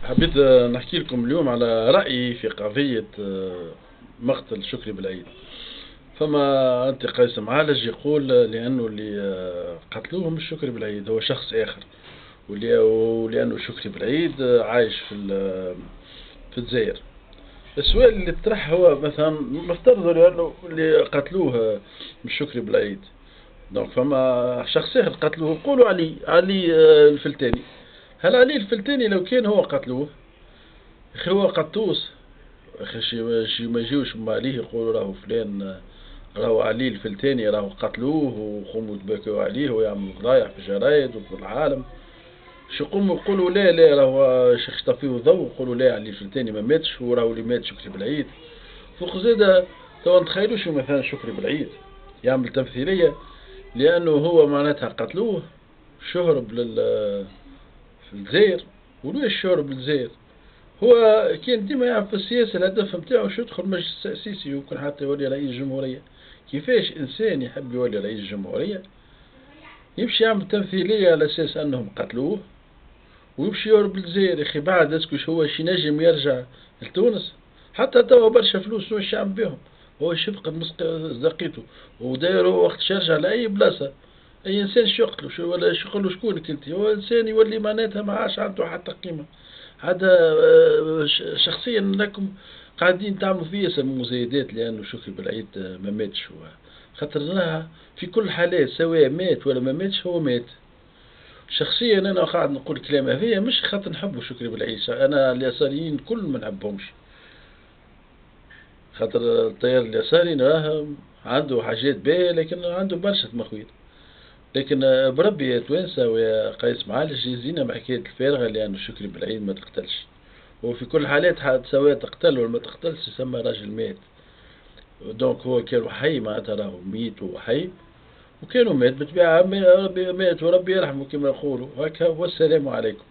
حبيت نحكي لكم اليوم على رأيي في قضية مقتل شكري بالعيد. فما أنت قيس معالج يقول لأنه اللي قتلوه مش شكري بالعيد، هو شخص آخر. ولأنه شكري بالعيد عايش في الجزائر. السؤال اللي طرح هو مثلا نفترض لأنه اللي قتلوه مش شكري بالعيد، دونك فما شخص آخر قتلوه، قولوا علي الفلتاني. هل علي الفلتاني لو كان هو قتلوه، اخي هو قطوس، اخي شي ما يجيوش ماليه يقولوا راهو فلان، راهو علي الفلتاني راهو قتلوه وقوموا تبكوا عليه ويعملوا فضايح في الجرايد وفي العالم. شو يقوموا يقولوا لا راهو شيخ طفيه ضوء، يقولوا لا علي الفلتاني ما ماتش وراهو اللي مات شكري بالعيد. فوق زيادة تو نتخيلوا شو مثلا شكري بالعيد يعمل تمثيلية لأنه هو معناتها قتلوه، شهرب في الجزائر. وليش شهرب للجزائر؟ هو كان ديما يعرف في السياسة الهدف نتاعو شو يدخل مجلس تأسيسي يمكن حتى يولي رئيس جمهورية. كيفاش إنسان يحب يولي رئيس جمهورية يمشي يعمل تمثيلية على أساس أنهم قتلوه ويمشي يهرب للجزائر؟ يا أخي بعد اسكوش هو شي نجم يرجع لتونس؟ حتى توا برشا فلوس واش يعمل بهم؟ هو يفقد مصداقيته وداير هو وقت يرجع لأي بلاصة. أي إنسان شو يقتلو شو ولا شو يقولو شكونك أنت؟ هو إنسان يولي معناتها ما عادش عنده حتى قيمة. هذا شخصيا لكم قاعدين تعملوا فيه مزايدات لأنه شكري بالعيد ما ماتش هو. خاطر في كل حالات سواء مات ولا ما ماتش هو مات. شخصيا أنا قاعد نقول كلام هذيا مش خاطر نحبه شكري بالعيد، أنا اليساريين كل ما نحبهمش، خاطر التيار اليساري راه عنده حاجات باهية لكن عنده برشا مخويت. لكن بربي يا توانسة ويا قيس معالج يزينا بحكاية الفارغة لأنه شكري بالعيد ما تقتلش. وفي كل حالات حد سواء تقتل ولا ما تقتلش يسمى راجل مات. دونك هو كان حي معناتها راهو ميت وحي، وكانوا مات بطبيعة ربي مات وربي يرحمه كما يقولوا هكا. والسلام عليكم.